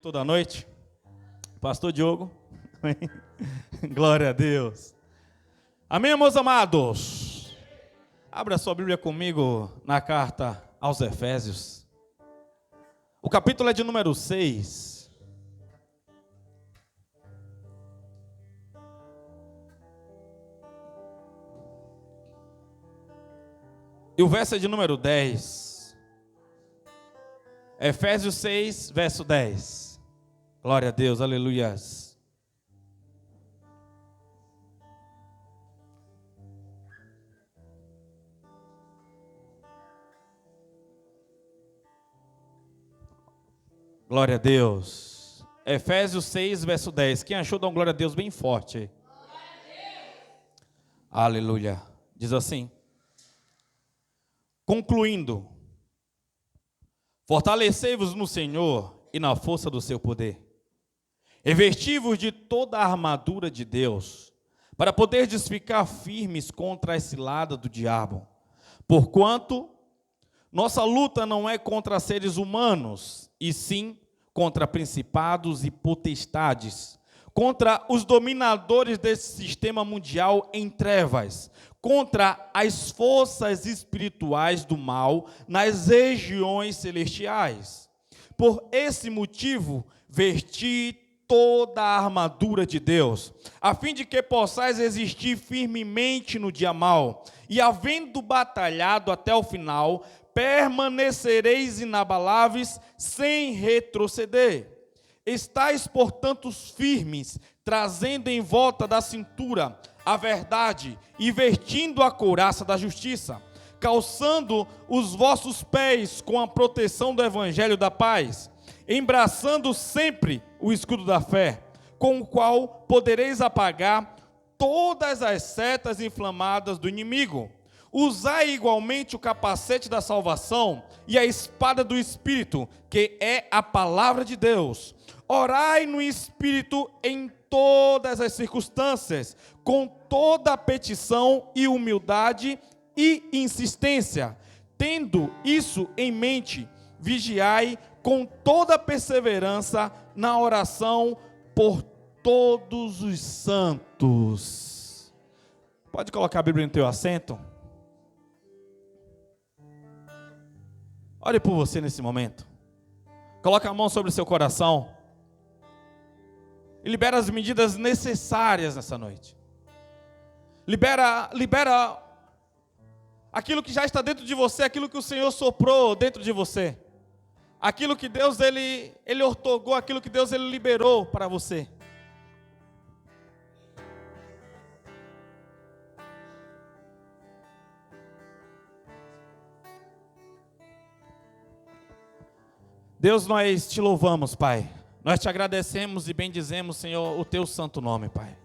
pastor da noite, pastor Diogo. Glória a Deus. Amém, meus amados? Abra a sua Bíblia comigo na carta aos Efésios. O capítulo é de número 6. E o verso é de número 10. Efésios 6, verso 10. Glória a Deus, aleluias. Glória a Deus. Efésios 6, verso 10. Quem achou, dá um glória a Deus bem forte aí. Aleluia. Diz assim: concluindo, fortalecei-vos no Senhor e na força do seu poder. Revesti-vos de toda a armadura de Deus, para poderdes ficar firmes contra a cilada do diabo. Porquanto nossa luta não é contra seres humanos, e sim contra principados e potestades, contra os dominadores desse sistema mundial em trevas, contra as forças espirituais do mal nas regiões celestiais. Por esse motivo, vesti toda a armadura de Deus, a fim de que possais resistir firmemente no dia mau, e havendo batalhado até o final, permanecereis inabaláveis, sem retroceder. Estais, portanto, firmes, trazendo em volta da cintura a verdade, e vestindo a couraça da justiça, calçando os vossos pés com a proteção do evangelho da paz, embraçando sempre o escudo da fé, com o qual podereis apagar todas as setas inflamadas do inimigo. Usai igualmente o capacete da salvação e a espada do Espírito, que é a palavra de Deus. Orai no Espírito em todas as circunstâncias, com toda a petição e humildade e insistência. Tendo isso em mente, vigiai com toda perseverança na oração por todos os santos. Pode colocar a Bíblia no teu assento? Ore por você nesse momento. Coloque a mão sobre o seu coração e libera as medidas necessárias nessa noite. Libera aquilo que já está dentro de você, aquilo que o Senhor soprou dentro de você. Aquilo que Deus ele ortogou, aquilo que Deus ele liberou para você. Deus, nós te louvamos, Pai. Nós te agradecemos e bendizemos, Senhor, o teu santo nome, Pai.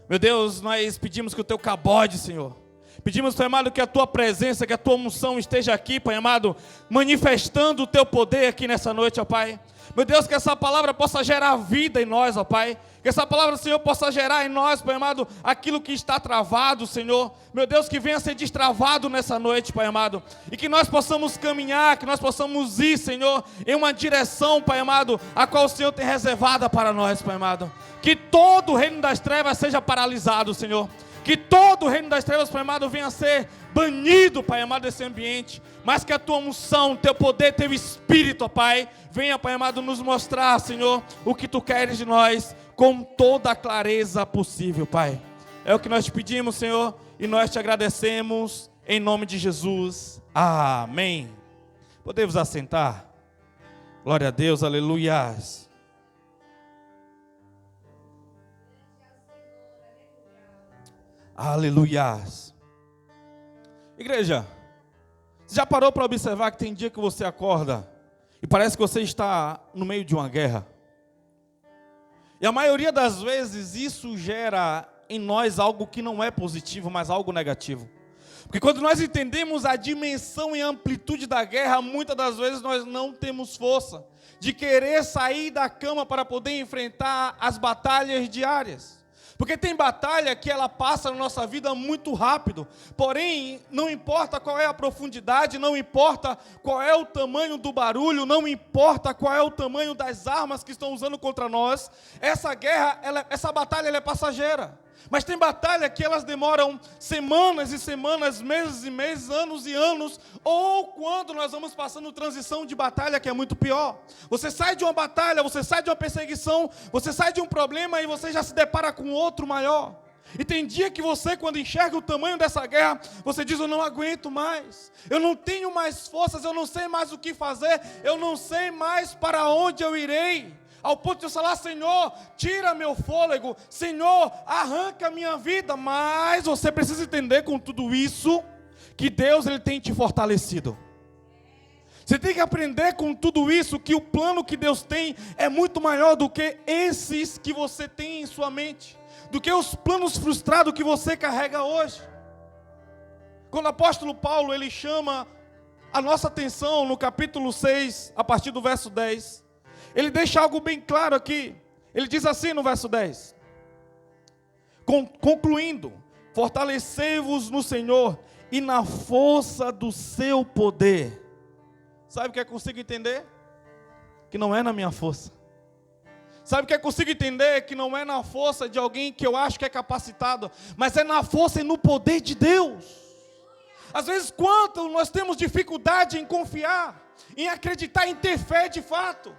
Meu Deus, nós pedimos que o teu cabode, Senhor. Pedimos, Pai amado, que a tua presença, que a tua unção esteja aqui, Pai amado, manifestando o teu poder aqui nessa noite, ó Pai. Meu Deus, que essa palavra possa gerar vida em nós, ó Pai. Que essa palavra, Senhor, possa gerar em nós, Pai amado, aquilo que está travado, Senhor. Meu Deus, que venha a ser destravado nessa noite, Pai amado. E que nós possamos caminhar, que nós possamos ir, Senhor, em uma direção, Pai amado, a qual o Senhor tem reservada para nós, Pai amado. Que todo o reino das trevas seja paralisado, Senhor. Que todo o reino das trevas, Pai amado, venha a ser banido, Pai amado, desse ambiente. Mas que a tua unção, teu poder, teu espírito, ó Pai, venha, Pai amado, nos mostrar, Senhor, o que tu queres de nós, com toda a clareza possível, Pai. É o que nós te pedimos, Senhor, e nós te agradecemos, em nome de Jesus. Amém. Podemos assentar? Glória a Deus, aleluias. Aleluias. Igreja, você já parou para observar que tem dia que você acorda e parece que você está no meio de uma guerra? E a maioria das vezes isso gera em nós algo que não é positivo, mas algo negativo. Porque quando nós entendemos a dimensão e a amplitude da guerra, muitas das vezes nós não temos força de querer sair da cama para poder enfrentar as batalhas diárias. Porque tem batalha que ela passa na nossa vida muito rápido. Porém, não importa qual é a profundidade, não importa qual é o tamanho do barulho, não importa qual é o tamanho das armas que estão usando contra nós, essa guerra, essa batalha ela é passageira. Mas tem batalha que elas demoram semanas e semanas, meses e meses, anos e anos, ou quando nós vamos passando transição de batalha, que é muito pior. Você sai de uma batalha, você sai de uma perseguição, você sai de um problema e você já se depara com outro maior. E tem dia que você, quando enxerga o tamanho dessa guerra, você diz: eu não aguento mais, eu não tenho mais forças, eu não sei mais o que fazer, eu não sei mais para onde eu irei. Ao ponto de eu falar: Senhor, tira meu fôlego, Senhor, arranca a minha vida. Mas você precisa entender com tudo isso, que Deus ele tem te fortalecido. Você tem que aprender com tudo isso, que o plano que Deus tem é muito maior do que esses que você tem em sua mente, do que os planos frustrados que você carrega hoje. Quando o apóstolo Paulo ele chama a nossa atenção no capítulo 6, a partir do verso 10, ele deixa algo bem claro aqui. Ele diz assim no verso 10: concluindo, fortalecei-vos no Senhor e na força do seu poder. Sabe o que eu consigo entender? Que não é na minha força. Sabe o que eu consigo entender? Que não é na força de alguém que eu acho que é capacitado, mas é na força e no poder de Deus. Às vezes, quanto nós temos dificuldade em confiar, em acreditar, em ter fé de fato,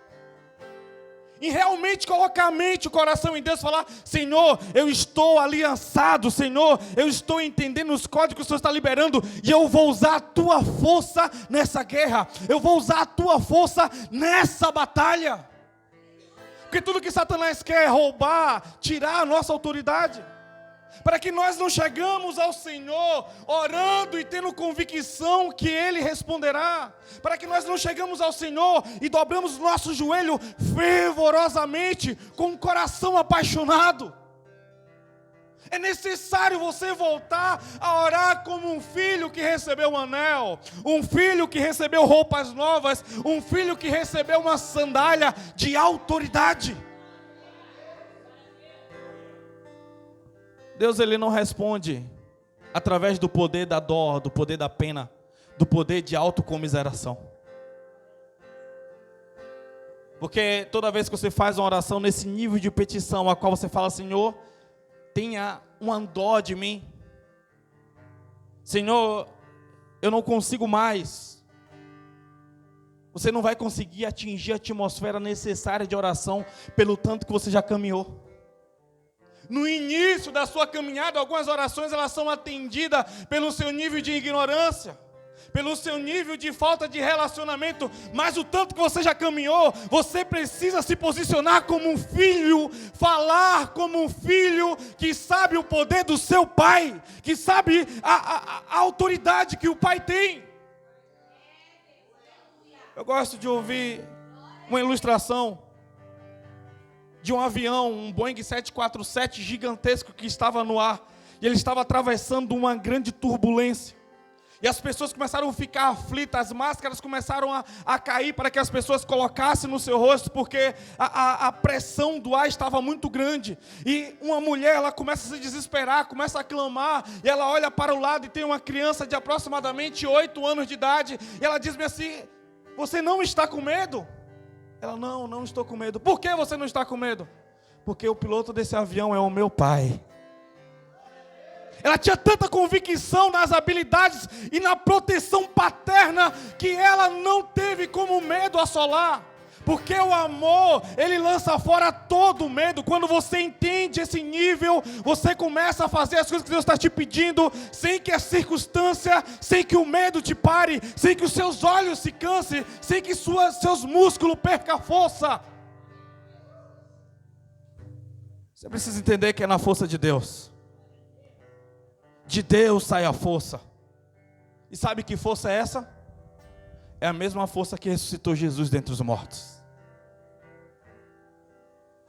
em realmente colocar a mente, o coração em Deus, falar: Senhor, eu estou aliançado, Senhor, eu estou entendendo os códigos que o Senhor está liberando, e eu vou usar a tua força nessa guerra, eu vou usar a tua força nessa batalha. Porque tudo que Satanás quer é roubar, tirar a nossa autoridade, para que nós não chegamos ao Senhor orando e tendo convicção que Ele responderá, para que nós não chegamos ao Senhor e dobramos o nosso joelho fervorosamente, com o coração apaixonado. É necessário você voltar a orar como um filho que recebeu um anel, um filho que recebeu roupas novas, um filho que recebeu uma sandália de autoridade. Deus ele não responde através do poder da dó, do poder da pena, do poder de autocomiseração. Porque toda vez que você faz uma oração nesse nível de petição, a qual você fala: Senhor, tenha uma dó de mim. Senhor, eu não consigo mais. Você não vai conseguir atingir a atmosfera necessária de oração pelo tanto que você já caminhou. No início da sua caminhada, algumas orações elas são atendidas pelo seu nível de ignorância, pelo seu nível de falta de relacionamento, mas o tanto que você já caminhou, você precisa se posicionar como um filho, falar como um filho que sabe o poder do seu pai, que sabe a autoridade que o pai tem. Eu gosto de ouvir uma ilustração de um avião, um Boeing 747 gigantesco que estava no ar, e ele estava atravessando uma grande turbulência, e as pessoas começaram a ficar aflitas, as máscaras começaram a cair para que as pessoas colocassem no seu rosto, porque a pressão do ar estava muito grande, e uma mulher, ela começa a se desesperar, começa a clamar, e ela olha para o lado e tem uma criança de aproximadamente 8 anos de idade, e ela diz-me assim: você não está com medo? Ela: não estou com medo. Por que você não está com medo? Porque o piloto desse avião é o meu pai. Ela tinha tanta convicção nas habilidades e na proteção paterna, que ela não teve como medo assolar. Porque o amor, ele lança fora todo o medo. Quando você entende esse nível, você começa a fazer as coisas que Deus está te pedindo, sem que a circunstância, sem que o medo te pare, sem que os seus olhos se cansem, sem que seus músculos percam força. Você precisa entender que é na força de Deus. De Deus sai a força. E sabe que força é essa? É a mesma força que ressuscitou Jesus dentre os mortos.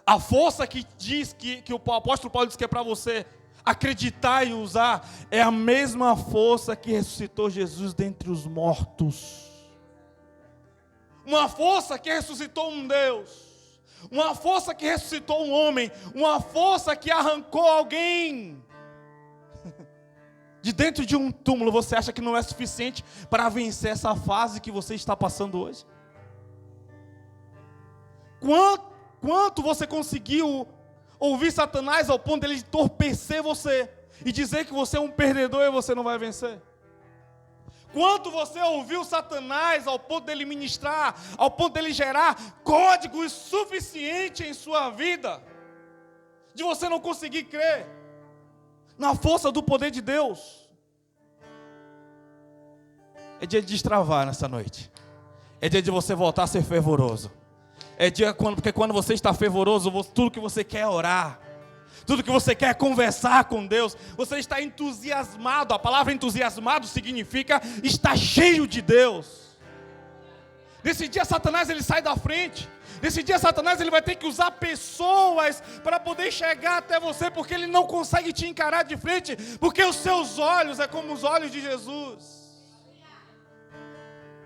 A força que diz que o apóstolo Paulo diz que é para você acreditar e usar, é a mesma força que ressuscitou Jesus dentre os mortos. Uma força que ressuscitou um Deus. uma força que ressuscitou um homem, uma força que arrancou alguém de dentro de um túmulo. Você acha que não é suficiente para vencer essa fase que você está passando hoje? Quanto você conseguiu ouvir Satanás ao ponto de ele entorpecer você e dizer que você é um perdedor e você não vai vencer? Quanto você ouviu Satanás ao ponto dele ministrar, ao ponto dele gerar códigos suficientes em sua vida, de você não conseguir crer na força do poder de Deus? É dia de destravar nessa noite. É dia de você voltar a ser fervoroso. É dia porque quando você está fervoroso, tudo que você quer é orar. Tudo que você quer é conversar com Deus. Você está entusiasmado. A palavra entusiasmado significa estar cheio de Deus. Nesse dia Satanás ele sai da frente. Nesse dia Satanás ele vai ter que usar pessoas para poder chegar até você, porque ele não consegue te encarar de frente, porque os seus olhos é como os olhos de Jesus.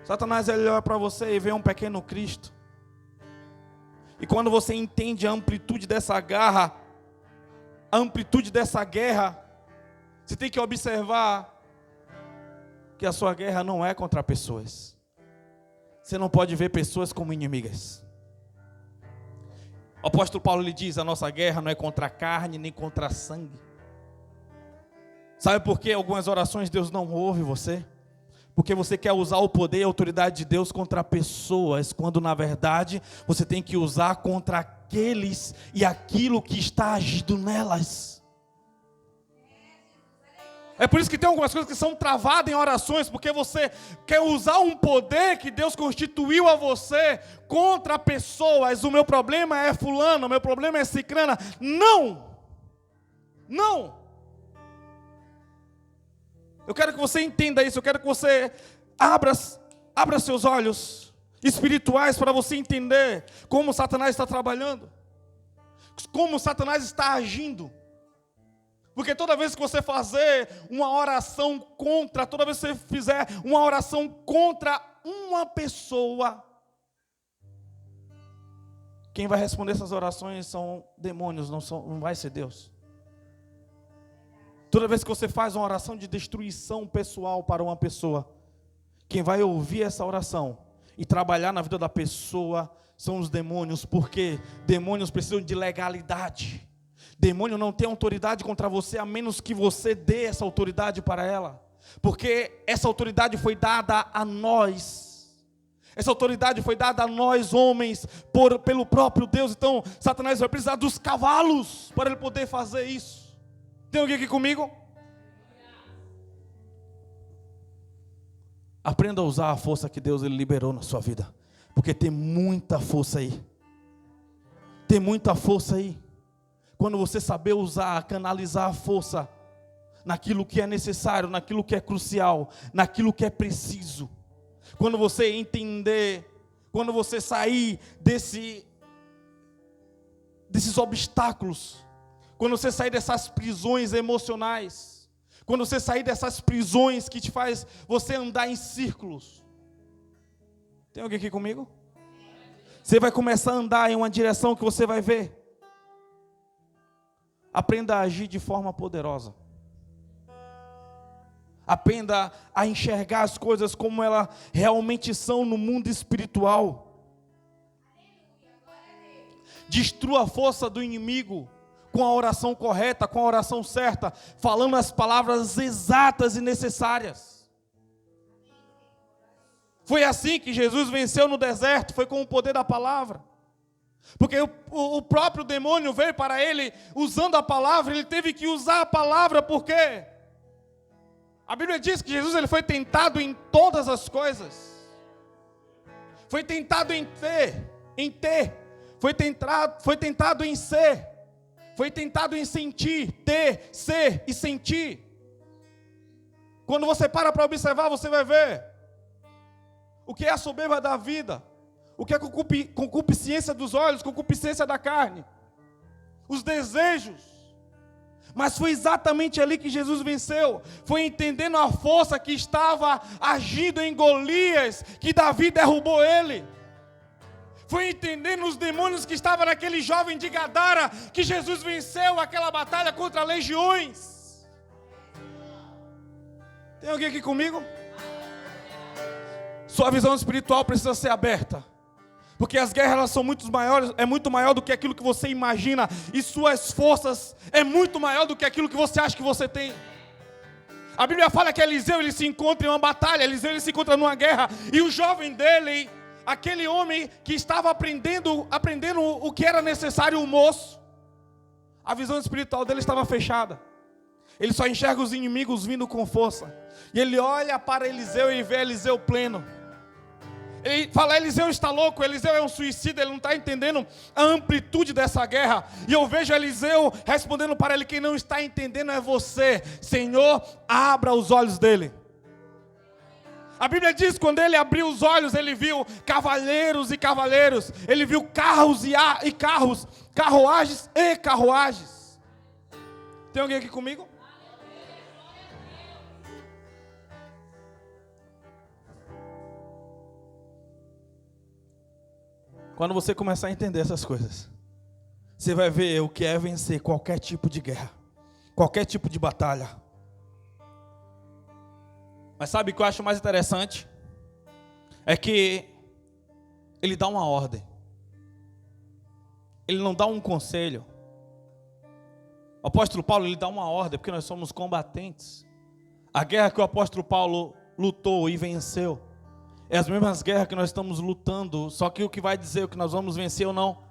Satanás ele olha para você e vê um pequeno Cristo. E quando você entende a amplitude dessa garra, a amplitude dessa guerra, você tem que observar que a sua guerra não é contra pessoas. Você não pode ver pessoas como inimigas. O apóstolo Paulo lhe diz: a nossa guerra não é contra a carne nem contra sangue. Sabe por que algumas orações Deus não ouve você? Porque você quer usar o poder e a autoridade de Deus contra pessoas, quando na verdade você tem que usar contra aqueles e aquilo que está agindo nelas. É por isso que tem algumas coisas que são travadas em orações, porque você quer usar um poder que Deus constituiu a você contra pessoas. O meu problema é fulano, o meu problema é cicrana. Não! Não! Eu quero que você entenda isso, eu quero que você abra seus olhos espirituais para você entender como Satanás está trabalhando, como Satanás está agindo. Porque toda vez que você fazer uma oração contra, toda vez que você fizer uma oração contra uma pessoa, quem vai responder essas orações são demônios, não vai ser Deus. Toda vez que você faz uma oração de destruição pessoal para uma pessoa, quem vai ouvir essa oração e trabalhar na vida da pessoa são os demônios, porque demônios precisam de legalidade. Demônio não tem autoridade contra você, a menos que você dê essa autoridade para ela, porque essa autoridade foi dada a nós. Essa autoridade foi dada a nós, homens, pelo próprio Deus. Então, Satanás vai precisar dos cavalos para ele poder fazer isso. Tem alguém aqui comigo? Aprenda a usar a força que Deus ele liberou na sua vida, porque tem muita força aí. Tem muita força aí. Quando você saber usar, canalizar a força naquilo que é necessário, naquilo que é crucial, naquilo que é preciso. Quando você entender, quando você sair desses obstáculos, quando você sair dessas prisões emocionais, quando você sair dessas prisões que te faz você andar em círculos. Tem alguém aqui comigo? Você vai começar a andar em uma direção que você vai ver. Aprenda a agir de forma poderosa. Aprenda a enxergar as coisas como elas realmente são no mundo espiritual. Destrua a força do inimigo com a oração correta, com a oração certa, falando as palavras exatas e necessárias. Foi assim que Jesus venceu no deserto, foi com o poder da palavra. Porque o próprio demônio veio para ele usando a palavra, ele teve que usar a palavra, porque a Bíblia diz que Jesus ele foi tentado em todas as coisas. Foi tentado em ter, foi tentado em ser, foi tentado em sentir, ter, ser e sentir. Quando você para observar, você vai ver o que é a soberba da vida, o que é concupiscência dos olhos, concupiscência da carne, os desejos. Mas foi exatamente ali que Jesus venceu. Foi entendendo a força que estava agindo em Golias, que Davi derrubou ele. foi entendendo os demônios que estavam naquele jovem de Gadara, que Jesus venceu aquela batalha contra legiões. Tem alguém aqui comigo? Sua visão espiritual precisa ser aberta. Porque as guerras elas são muito maior do que aquilo que você imagina. E suas forças é muito maior do que aquilo que você acha que você tem. A Bíblia fala que Eliseu ele se encontra em uma batalha. Eliseu ele se encontra numa guerra. E o jovem dele, aquele homem que estava aprendendo o que era necessário, o moço, a visão espiritual dele estava fechada. Ele só enxerga os inimigos vindo com força. E ele olha para Eliseu e vê Eliseu pleno. Ele fala, Eliseu está louco, Eliseu é um suicida, ele não está entendendo a amplitude dessa guerra. E eu vejo Eliseu respondendo para ele, quem não está entendendo é você. Senhor, abra os olhos dele. A Bíblia diz que quando ele abriu os olhos, ele viu cavaleiros e cavaleiros. Ele viu carros e carros, carruagens e carruagens. Tem alguém aqui comigo? Quando você começar a entender essas coisas, você vai ver o que é vencer qualquer tipo de guerra, qualquer tipo de batalha. Mas sabe o que eu acho mais interessante? É que ele dá uma ordem. Ele não dá um conselho. O apóstolo Paulo ele dá uma ordem, porque nós somos combatentes. A guerra que o apóstolo Paulo lutou e venceu é as mesmas guerras que nós estamos lutando, só que o que vai dizer o que nós vamos vencer ou não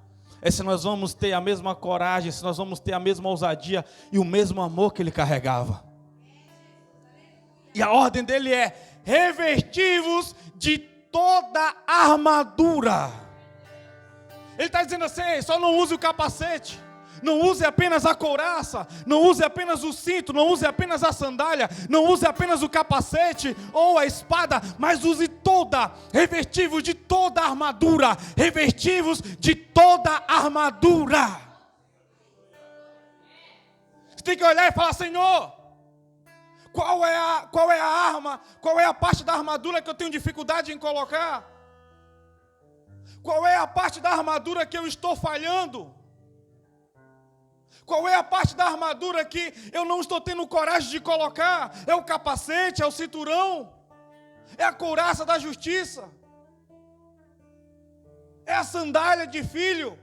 é se nós vamos ter a mesma coragem, se nós vamos ter a mesma ousadia e o mesmo amor que ele carregava. E a ordem dele é: revestivos de toda a armadura. Ele está dizendo assim, só não use o capacete. Não use apenas a couraça, não use apenas o cinto, não use apenas a sandália, não use apenas o capacete ou a espada, mas use toda, revestivos de toda a armadura, revestivos de toda a armadura. Você tem que olhar e falar, Senhor, qual é a arma, qual é a parte da armadura que eu tenho dificuldade em colocar? Qual é a parte da armadura que eu estou falhando? Qual é a parte da armadura que eu não estou tendo coragem de colocar? É o capacete, é o cinturão, é a couraça da justiça, é a sandália de filho.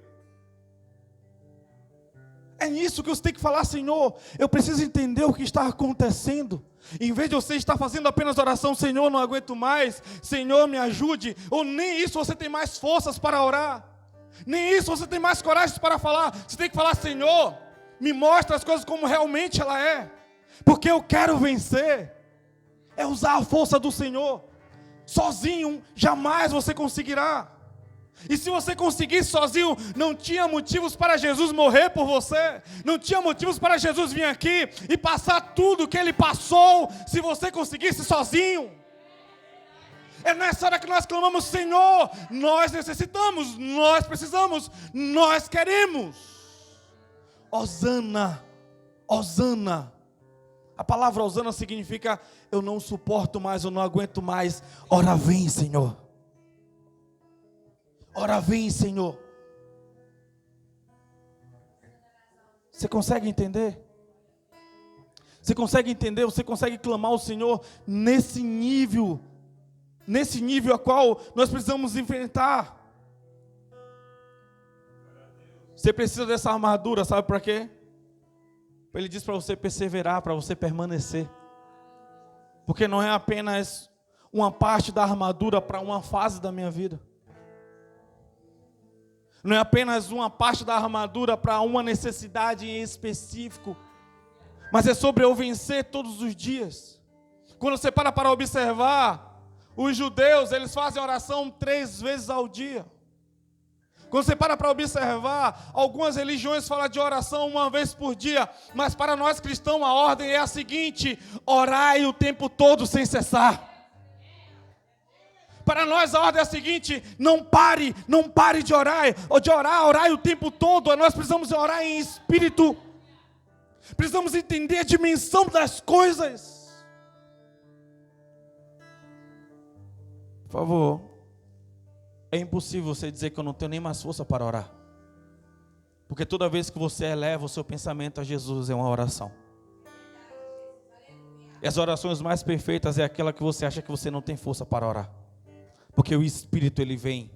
É nisso que você tem que falar, Senhor, eu preciso entender o que está acontecendo. Em vez de você estar fazendo apenas oração, Senhor, não aguento mais, Senhor, me ajude, ou nem isso você tem mais forças para orar, nem isso você tem mais coragem para falar. Você tem que falar, Senhor, me mostra as coisas como realmente ela é, porque eu quero vencer. É usar a força do Senhor. Sozinho jamais você conseguirá. E se você conseguisse sozinho, não tinha motivos para Jesus morrer por você, não tinha motivos para Jesus vir aqui e passar tudo que Ele passou, se você conseguisse sozinho. É nessa hora que nós clamamos, Senhor, nós necessitamos, nós precisamos, nós queremos. Hosana, Hosana. A palavra Hosana significa, eu não suporto mais, eu não aguento mais. Ora vem, Senhor. Ora vem, Senhor. Você consegue entender? Você consegue entender? Você consegue clamar ao Senhor nesse nível a qual nós precisamos enfrentar? Você precisa dessa armadura, sabe para quê? Ele diz para você perseverar, para você permanecer. Porque não é apenas uma parte da armadura para uma fase da minha vida. Não é apenas uma parte da armadura para uma necessidade em específico. Mas é sobre eu vencer todos os dias. Quando você para observar, os judeus, eles fazem oração 3 vezes ao dia. Quando você para observar, algumas religiões falam de oração 1 vez por dia, mas para nós cristãos a ordem é a seguinte: orai o tempo todo sem cessar. Para nós a ordem é a seguinte: não pare de orar, orai o tempo todo. Nós precisamos orar em espírito, precisamos entender a dimensão das coisas. Por favor, É impossível você dizer que eu não tenho nem mais força para orar. Porque toda vez que você eleva o seu pensamento a Jesus é uma oração. E as orações mais perfeitas é aquela que você acha que você não tem força para orar. Porque o Espírito ele vem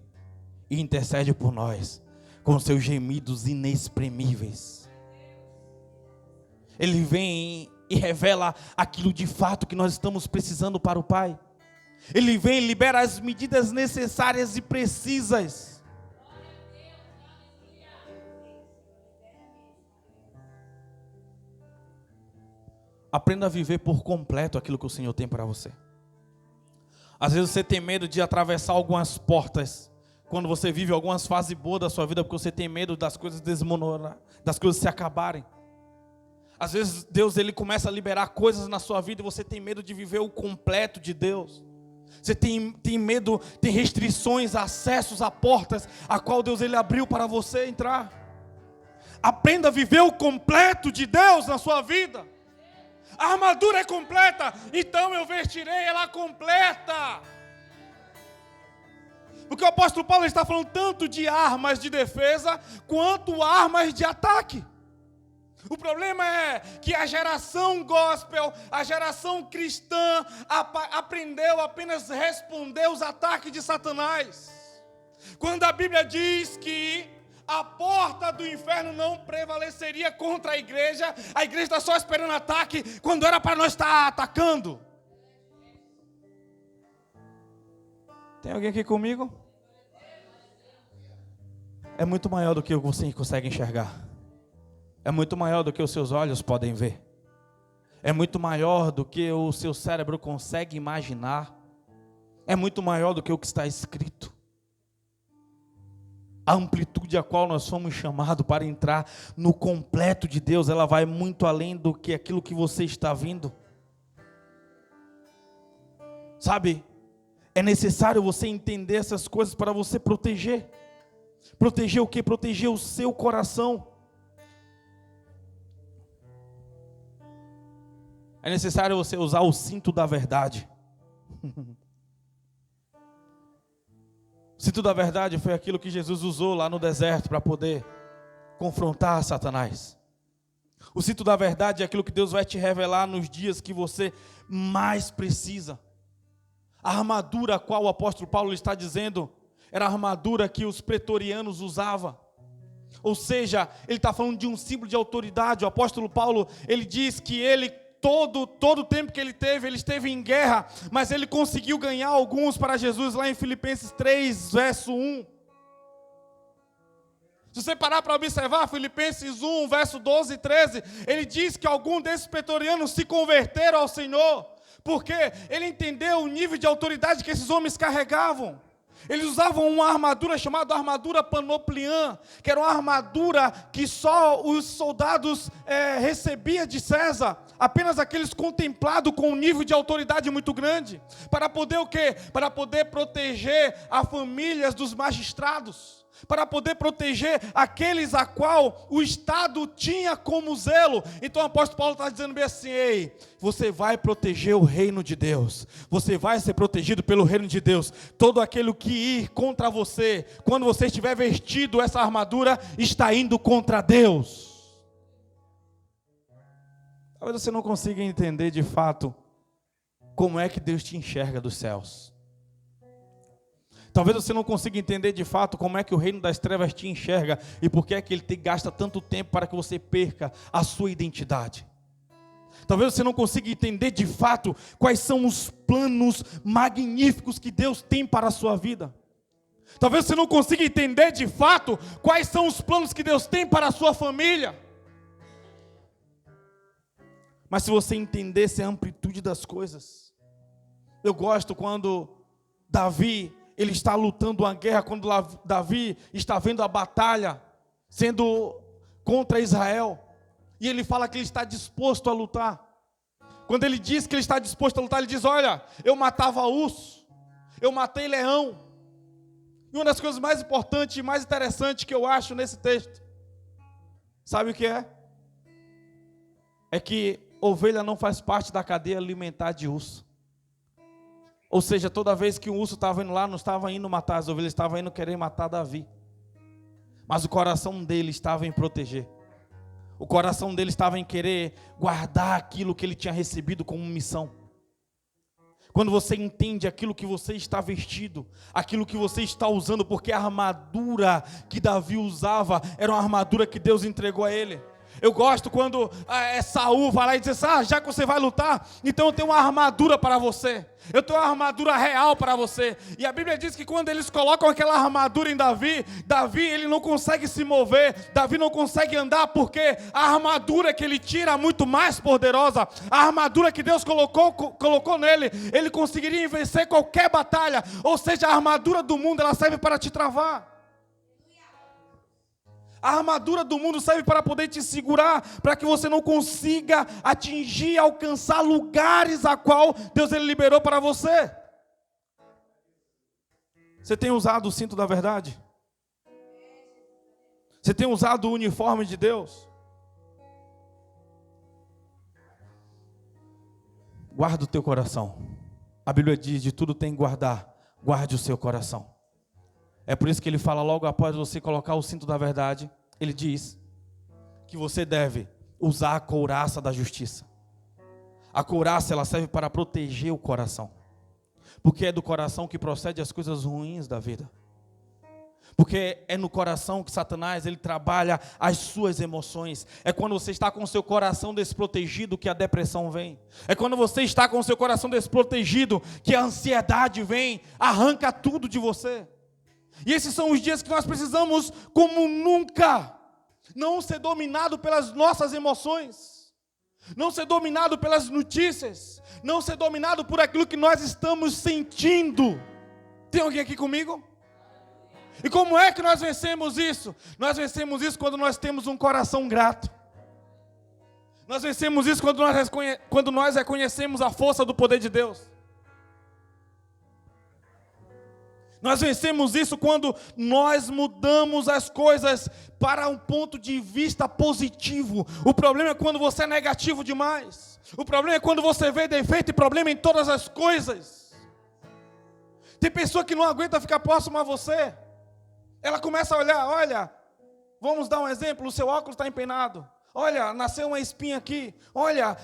e intercede por nós com seus gemidos inexprimíveis. Ele vem e revela aquilo de fato que nós estamos precisando para o Pai. Ele vem e libera as medidas necessárias e precisas. Aprenda a viver por completo aquilo que o Senhor tem para você. Às vezes você tem medo de atravessar algumas portas, quando você vive algumas fases boas da sua vida, porque você tem medo das coisas desmoronar, das coisas se acabarem. Às vezes Deus ele começa a liberar coisas na sua vida e você tem medo de viver o completo de Deus. Você tem medo, tem restrições, acessos a portas, a qual Deus ele abriu para você entrar. Aprenda a viver o completo de Deus na sua vida. A armadura é completa, então eu vestirei ela completa. Porque o apóstolo Paulo está falando tanto de armas de defesa, quanto armas de ataque. O problema é que a geração gospel, a geração cristã, aprendeu apenas a responder os ataques de Satanás. Quando a Bíblia diz que a porta do inferno não prevaleceria contra a igreja está só esperando ataque, quando era para nós estar atacando. Tem alguém aqui comigo? É muito maior do que você consegue enxergar. É muito maior do que os seus olhos podem ver. É muito maior do que o seu cérebro consegue imaginar. É muito maior do que o que está escrito. A amplitude a qual nós fomos chamados para entrar no completo de Deus, ela vai muito além do que aquilo que você está vendo. Sabe? É necessário você entender essas coisas para você proteger. Proteger o quê? Proteger o seu coração. É necessário você usar o cinto da verdade. O cinto da verdade foi aquilo que Jesus usou lá no deserto para poder confrontar Satanás. O cinto da verdade é aquilo que Deus vai te revelar nos dias que você mais precisa. A armadura a qual o apóstolo Paulo está dizendo era a armadura que os pretorianos usavam. Ou seja, ele está falando de um símbolo de autoridade. O apóstolo Paulo, ele diz que ele todo o tempo que ele esteve em guerra, mas ele conseguiu ganhar alguns para Jesus, lá em Filipenses 3, verso 1. Se você parar para observar, Filipenses 1, verso 12 e 13, ele diz que alguns desses pretorianos se converteram ao Senhor, porque ele entendeu o nível de autoridade que esses homens carregavam. Eles usavam uma armadura chamada armadura panopliã, que era uma armadura que só os soldados recebiam de César, apenas aqueles contemplados com um nível de autoridade muito grande, para poder o quê? Para poder proteger as famílias dos magistrados, para poder proteger aqueles a qual o Estado tinha como zelo. Então o apóstolo Paulo está dizendo bem assim: ei, você vai proteger o reino de Deus, você vai ser protegido pelo reino de Deus. Todo aquele que ir contra você, quando você estiver vestido essa armadura, está indo contra Deus. Talvez você não consiga entender de fato como é que Deus te enxerga dos céus. Talvez você não consiga entender de fato como é que o reino das trevas te enxerga e por que é que ele gasta tanto tempo para que você perca a sua identidade. Talvez você não consiga entender de fato quais são os planos magníficos que Deus tem para a sua vida. Talvez você não consiga entender de fato quais são os planos que Deus tem para a sua família. Mas se você entendesse a amplitude das coisas. Eu gosto quando Davi, ele está lutando uma guerra, quando Davi está vendo a batalha sendo contra Israel, e ele fala que ele está disposto a lutar. Quando ele diz que ele está disposto a lutar, ele diz: olha, eu matava urso, eu matei leão. E uma das coisas mais importantes e mais interessantes que eu acho nesse texto, sabe o que é? É que ovelha não faz parte da cadeia alimentar de urso. Ou seja, toda vez que o urso estava indo lá, não estava indo matar as ovelhas, estava indo querer matar Davi. Mas o coração dele estava em proteger. O coração dele estava em querer guardar aquilo que ele tinha recebido como missão. Quando você entende aquilo que você está vestido, aquilo que você está usando, porque a armadura que Davi usava era uma armadura que Deus entregou a ele. Eu gosto quando Saul vai lá e diz assim, já que você vai lutar, então eu tenho uma armadura para você. Eu tenho uma armadura real para você. E a Bíblia diz que quando eles colocam aquela armadura em Davi, ele não consegue se mover, Davi não consegue andar, porque a armadura que ele tira é muito mais poderosa. A armadura que Deus colocou nele, ele conseguiria vencer qualquer batalha. Ou seja, a armadura do mundo, ela serve para te travar. A armadura do mundo serve para poder te segurar, para que você não consiga atingir, alcançar lugares a qual Deus ele liberou para você. Você tem usado o cinto da verdade? Você tem usado o uniforme de Deus? Guarda o teu coração. A Bíblia diz, de tudo tem que guardar, guarde o seu coração. É por isso que ele fala logo após você colocar o cinto da verdade, ele diz que você deve usar a couraça da justiça. A couraça, ela serve para proteger o coração. Porque é do coração que procede as coisas ruins da vida. Porque é no coração que Satanás, ele trabalha as suas emoções. É quando você está com o seu coração desprotegido que a depressão vem. É quando você está com o seu coração desprotegido que a ansiedade vem, arranca tudo de você. E esses são os dias que nós precisamos, como nunca, não ser dominado pelas nossas emoções, não ser dominado pelas notícias, não ser dominado por aquilo que nós estamos sentindo. Tem alguém aqui comigo? E como é que nós vencemos isso? Nós vencemos isso quando nós temos um coração grato. Nós vencemos isso quando nós reconhecemos a força do poder de Deus. Nós vencemos isso quando nós mudamos as coisas para um ponto de vista positivo. O problema é quando você é negativo demais. O problema é quando você vê defeito e problema em todas as coisas. Tem pessoa que não aguenta ficar próximo a você. Ela começa a olhar, olha, vamos dar um exemplo, o seu óculos está empenado. Olha, nasceu uma espinha aqui. Olha,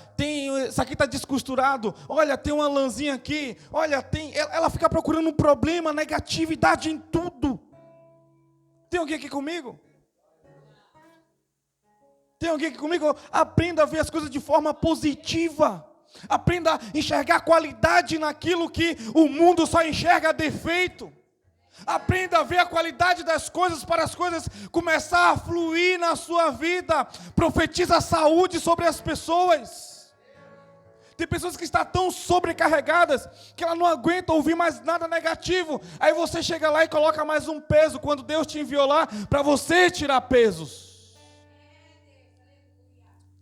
isso aqui está descosturado. Olha, tem uma lãzinha aqui. Olha, ela fica procurando um problema, negatividade em tudo. Tem alguém aqui comigo? Tem alguém aqui comigo? Aprenda a ver as coisas de forma positiva. Aprenda a enxergar qualidade naquilo que o mundo só enxerga defeito. Aprenda a ver a qualidade das coisas para as coisas começar a fluir na sua vida. Profetiza saúde sobre as pessoas. Tem pessoas que estão tão sobrecarregadas que ela não aguenta ouvir mais nada negativo. Aí você chega lá e coloca mais um peso, quando Deus te enviou lá para você tirar pesos.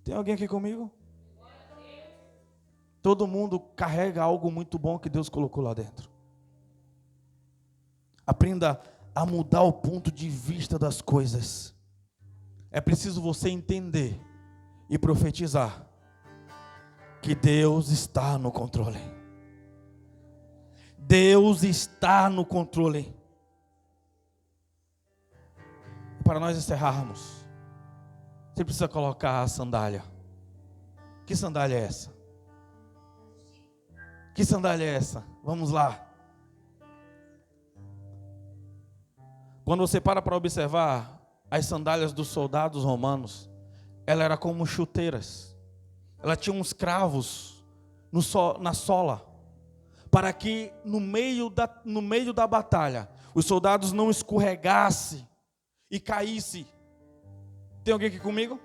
Tem alguém aqui comigo? Todo mundo carrega algo muito bom que Deus colocou lá dentro. Aprenda a mudar o ponto de vista das coisas. É preciso você entender e profetizar que Deus está no controle. Deus está no controle. Para nós encerrarmos, você precisa colocar a sandália. Que sandália é essa? Que sandália é essa? Vamos lá. Quando você para observar as sandálias dos soldados romanos, ela era como chuteiras. Ela tinha uns cravos na sola, para que no meio da batalha, os soldados não escorregassem e caíssem. Tem alguém aqui comigo?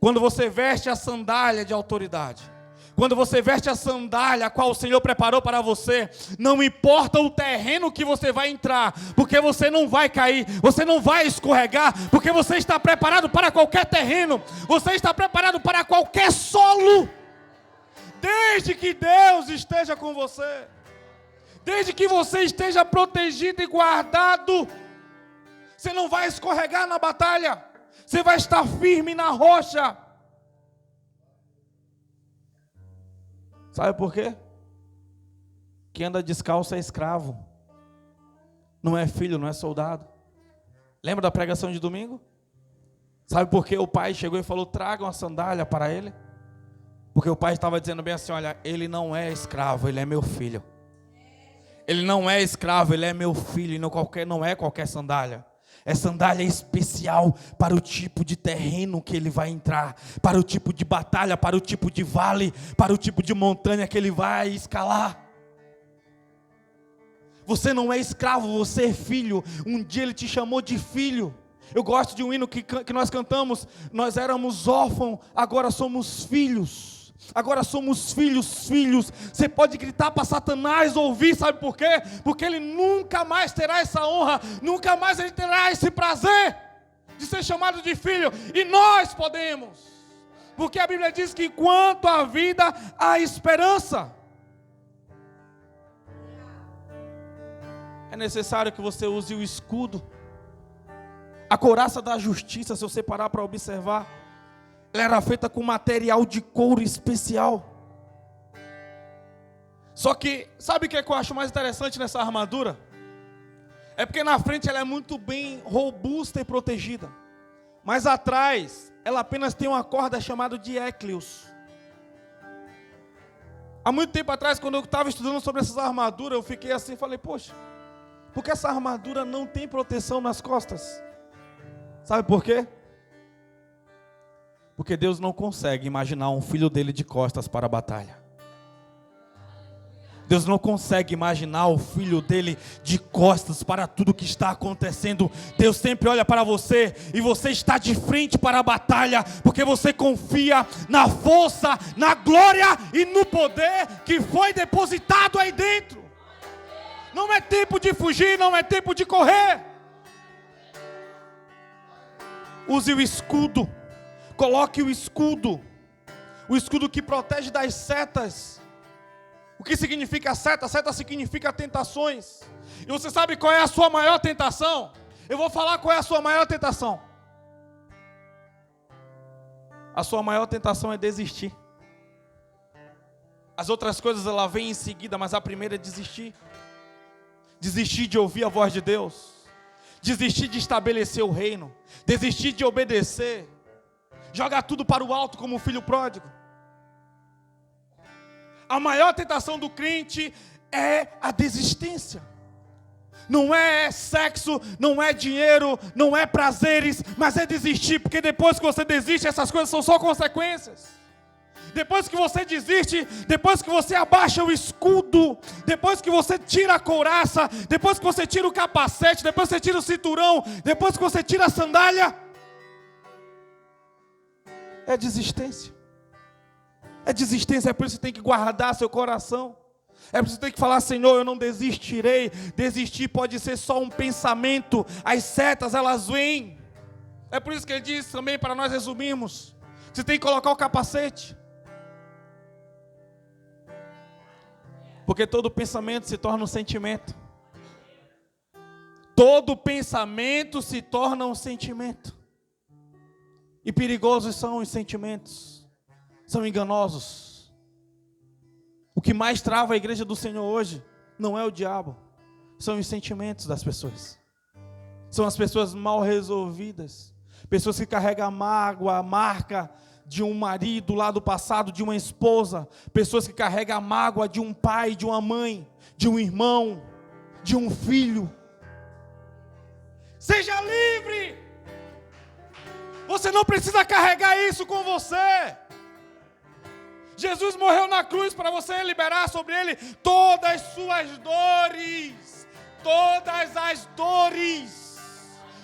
Quando você veste a sandália de autoridade, quando você veste a sandália a qual o Senhor preparou para você, não importa o terreno que você vai entrar, porque você não vai cair, você não vai escorregar, porque você está preparado para qualquer terreno, você está preparado para qualquer solo, desde que Deus esteja com você, desde que você esteja protegido e guardado, você não vai escorregar na batalha, você vai estar firme na rocha. Sabe por quê? Quem anda descalço é escravo. Não é filho, não é soldado. Lembra da pregação de domingo? Sabe por que o pai chegou e falou, tragam a sandália para ele? Porque o pai estava dizendo bem assim, olha, ele não é escravo, ele é meu filho. Ele não é escravo, ele é meu filho, e não é qualquer sandália. É sandália especial para o tipo de terreno que ele vai entrar, para o tipo de batalha, para o tipo de vale, para o tipo de montanha que ele vai escalar. Você não é escravo, você é filho. Um dia ele te chamou de filho. Eu gosto de um hino que nós cantamos. Nós éramos órfãos, agora somos filhos. Agora somos filhos, filhos. Você pode gritar para Satanás ouvir, sabe por quê? Porque ele nunca mais terá essa honra, nunca mais ele terá esse prazer de ser chamado de filho. E nós podemos, porque a Bíblia diz que enquanto há vida, há esperança. É necessário que você use o escudo, a couraça da justiça. Se você parar para observar, ela era feita com material de couro especial. Só que, sabe o que eu acho mais interessante nessa armadura? É porque na frente ela é muito bem robusta e protegida, mas atrás ela apenas tem uma corda chamada de écleos. Há muito tempo atrás, quando eu estava estudando sobre essas armaduras, eu fiquei assim, falei, poxa, por que essa armadura não tem proteção nas costas? Sabe por quê? Porque Deus não consegue imaginar um filho dele de costas para a batalha. Deus não consegue imaginar o filho dele de costas para tudo que está acontecendo. Deus sempre olha para você e você está de frente para a batalha, porque você confia na força, na glória e no poder que foi depositado aí dentro. Não é tempo de fugir, não é tempo de correr. Use o escudo. Coloque o escudo que protege das setas. O que significa seta? Seta significa tentações. E você sabe qual é a sua maior tentação? Eu vou falar qual é a sua maior tentação. A sua maior tentação é desistir. As outras coisas ela vem em seguida, mas a primeira é desistir. Desistir de ouvir a voz de Deus. Desistir de estabelecer o reino. Desistir de obedecer. Jogar tudo para o alto como um filho pródigo. A maior tentação do crente é a desistência. Não é sexo, não é dinheiro, não é prazeres, mas é desistir, porque depois que você desiste, essas coisas são só consequências. Depois que você desiste, depois que você abaixa o escudo, depois que você tira a couraça, depois que você tira o capacete, depois que você tira o cinturão, depois que você tira a sandália, é desistência. É desistência, é por isso que você tem que guardar seu coração. É por isso que você tem que falar, Senhor, eu não desistirei. Desistir pode ser só um pensamento. As setas, elas vêm. É por isso que ele diz também, para nós resumirmos, você tem que colocar o capacete. Porque todo pensamento se torna um sentimento. Todo pensamento se torna um sentimento. E perigosos são os sentimentos. São enganosos. O que mais trava a igreja do Senhor hoje não é o diabo. São os sentimentos das pessoas. São as pessoas mal resolvidas. Pessoas que carregam a mágoa, a marca de um marido lá do passado, de uma esposa. Pessoas que carregam a mágoa de um pai, de uma mãe, de um irmão, de um filho. Seja livre! Você não precisa carregar isso com você. Jesus morreu na cruz para você liberar sobre ele todas as suas dores. Todas as dores.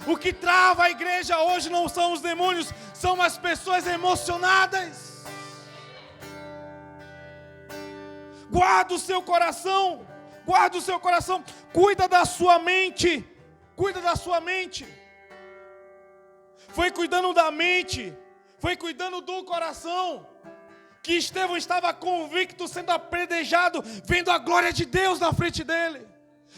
O que trava a igreja hoje não são os demônios, são as pessoas emocionadas. Guarda o seu coração. Guarda o seu coração. Cuida da sua mente. Cuida da sua mente. Foi cuidando da mente, foi cuidando do coração, que Estevão estava convicto, sendo apedrejado, vendo a glória de Deus na frente dele.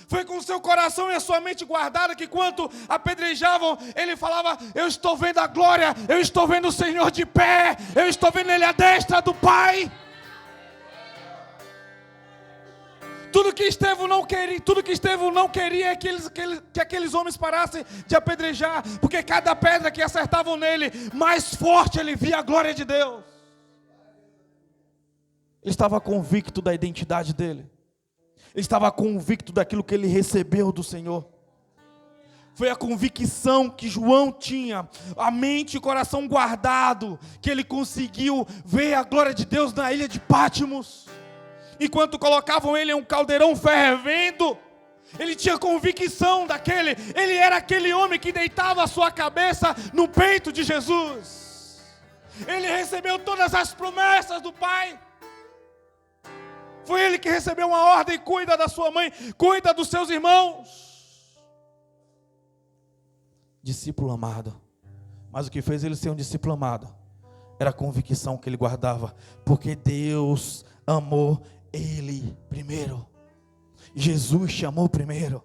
Foi com o seu coração e a sua mente guardada que quando apedrejavam, ele falava, eu estou vendo a glória, eu estou vendo o Senhor de pé, eu estou vendo Ele à destra do Pai. Tudo que Estevão não queria é que aqueles homens parassem de apedrejar, porque cada pedra que acertavam nele, mais forte ele via a glória de Deus. Ele estava convicto da identidade dele. Ele estava convicto daquilo que ele recebeu do Senhor. Foi a convicção que João tinha, a mente e o coração guardado, que ele conseguiu ver a glória de Deus na ilha de Patmos. Enquanto colocavam ele em um caldeirão fervendo, ele tinha convicção daquele, ele era aquele homem que deitava a sua cabeça no peito de Jesus. Ele recebeu todas as promessas do Pai. Foi ele que recebeu uma ordem: cuida da sua mãe, cuida dos seus irmãos. Discípulo amado. Mas o que fez ele ser um discípulo amado era a convicção que ele guardava, porque Deus amou ele primeiro. Jesus chamou primeiro.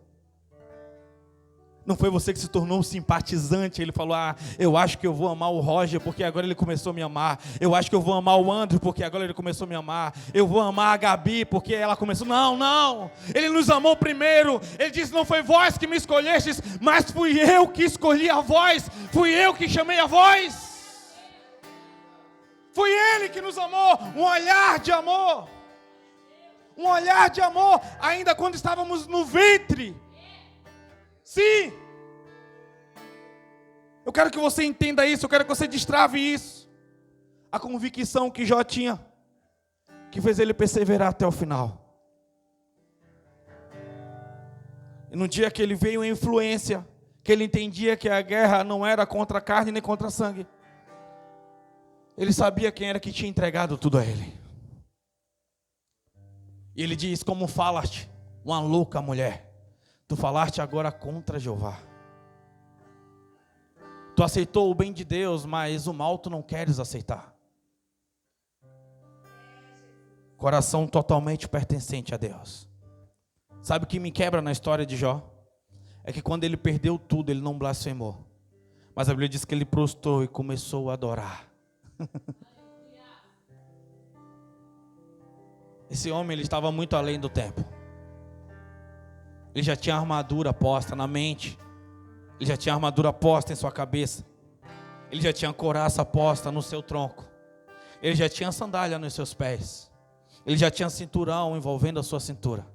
Não foi você que se tornou um simpatizante. Ele falou: eu acho que eu vou amar o Roger porque agora ele começou a me amar. Eu acho que eu vou amar o Andrew porque agora ele começou a me amar. Eu vou amar a Gabi porque ela começou. Não. Ele nos amou primeiro. Ele disse: não foi vós que me escolhestes, mas fui eu que escolhi a vós. Fui eu que chamei a vós. Foi Ele que nos amou. Um olhar de amor. Um olhar de amor ainda quando estávamos no ventre. Sim, eu quero que você entenda isso, eu quero que você destrave isso. A convicção que Jó tinha, que fez ele perseverar até o final. E no dia que ele veio em influência, que ele entendia que a guerra não era contra a carne nem contra a sangue, ele sabia quem era que tinha entregado tudo a ele. E ele diz: como falaste, uma louca mulher. Tu falaste agora contra Jeová. Tu aceitou o bem de Deus, mas o mal tu não queres aceitar. Coração totalmente pertencente a Deus. Sabe o que me quebra na história de Jó? É que quando ele perdeu tudo, ele não blasfemou. Mas a Bíblia diz que ele prostrou e começou a adorar. Esse homem, ele estava muito além do tempo. Ele já tinha armadura posta na mente. Ele já tinha armadura posta em sua cabeça. Ele já tinha couraça posta no seu tronco. Ele já tinha sandália nos seus pés. Ele já tinha cinturão envolvendo a sua cintura.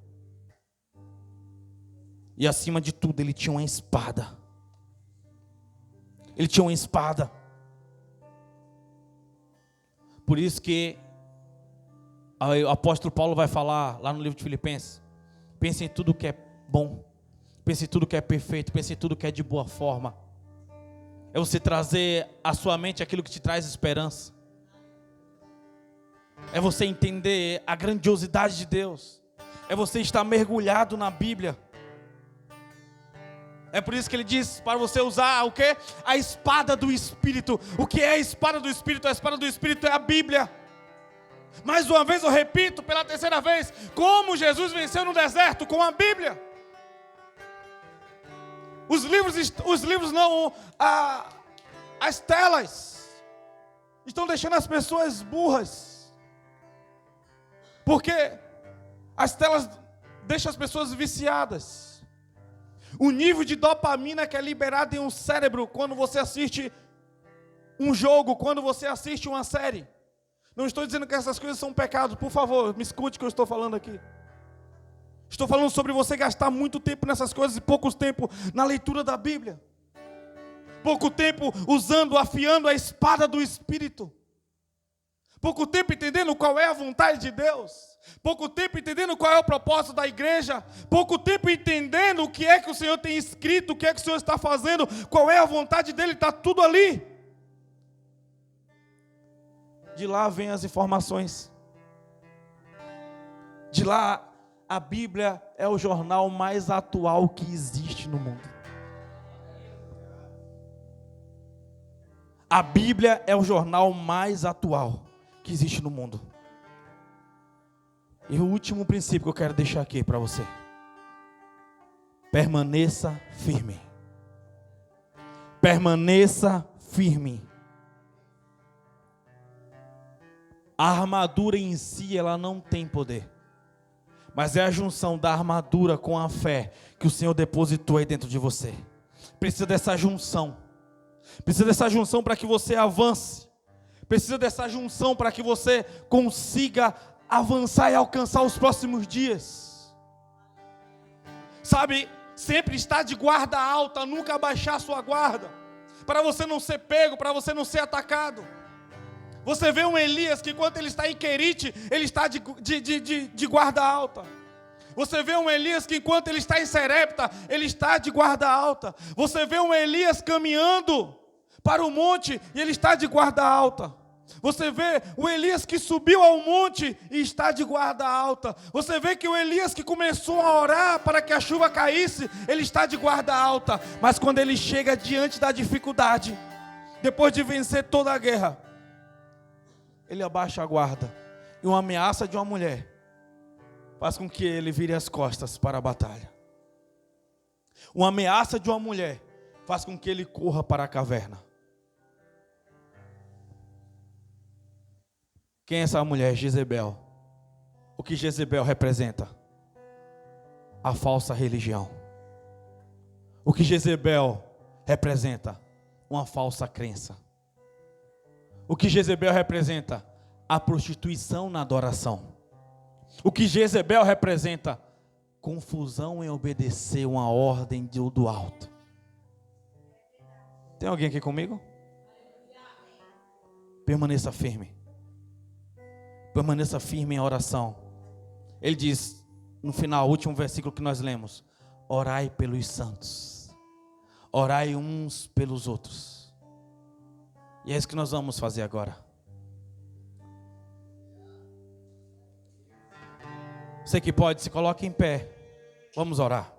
E acima de tudo, ele tinha uma espada. Ele tinha uma espada. Por isso que o apóstolo Paulo vai falar lá no livro de Filipenses: pense em tudo que é bom, pense em tudo que é perfeito, pense em tudo que é de boa forma. É você trazer à sua mente aquilo que te traz esperança. É você entender a grandiosidade de Deus. É você estar mergulhado na Bíblia. É por isso que ele diz para você usar o quê? A espada do Espírito. O que é a espada do Espírito? A espada do Espírito é a Bíblia. Mais uma vez eu repito, pela terceira vez: como Jesus venceu no deserto? Com a Bíblia. Os livros não, as telas estão deixando as pessoas burras. Porque as telas deixam as pessoas viciadas. O nível de dopamina que é liberado em um cérebro quando você assiste um jogo, quando você assiste uma série. Não estou dizendo que essas coisas são pecados, por favor, me escute o que eu estou falando aqui. Estou falando sobre você gastar muito tempo nessas coisas e pouco tempo na leitura da Bíblia. Pouco tempo afiando a espada do Espírito. Pouco tempo entendendo qual é a vontade de Deus. Pouco tempo entendendo qual é o propósito da igreja. Pouco tempo entendendo o que é que o Senhor tem escrito, o que é que o Senhor está fazendo, qual é a vontade dEle, está tudo ali. De lá vêm as informações. De lá, a Bíblia é o jornal mais atual que existe no mundo. A Bíblia é o jornal mais atual que existe no mundo. E o último princípio que eu quero deixar aqui para você: permaneça firme. Permaneça firme. A armadura em si, ela não tem poder. Mas é a junção da armadura com a fé que o Senhor depositou aí dentro de você. Precisa dessa junção. Precisa dessa junção para que você avance. Precisa dessa junção para que você consiga avançar e alcançar os próximos dias. Sabe, sempre estar de guarda alta, nunca abaixar sua guarda, para você não ser pego, para você não ser atacado. Você vê um Elias que enquanto ele está em Querite, ele está de guarda alta. Você vê um Elias que enquanto ele está em Serepta, ele está de guarda alta. Você vê um Elias caminhando para o monte e ele está de guarda alta. Você vê o Elias que subiu ao monte e está de guarda alta. Você vê que o Elias que começou a orar para que a chuva caísse, ele está de guarda alta. Mas quando ele chega diante da dificuldade, depois de vencer toda a guerra, ele abaixa a guarda. E uma ameaça de uma mulher faz com que ele vire as costas para a batalha. Uma ameaça de uma mulher faz com que ele corra para a caverna. Quem é essa mulher? Jezebel. O que Jezebel representa? A falsa religião. O que Jezebel representa? Uma falsa crença. O que Jezebel representa? A prostituição na adoração. O que Jezebel representa? Confusão em obedecer uma ordem do alto. Tem alguém aqui comigo? Permaneça firme. Permaneça firme em oração. Ele diz, no final, o último versículo que nós lemos: orai pelos santos. Orai uns pelos outros. E é isso que nós vamos fazer agora. Você que pode, se coloque em pé. Vamos orar.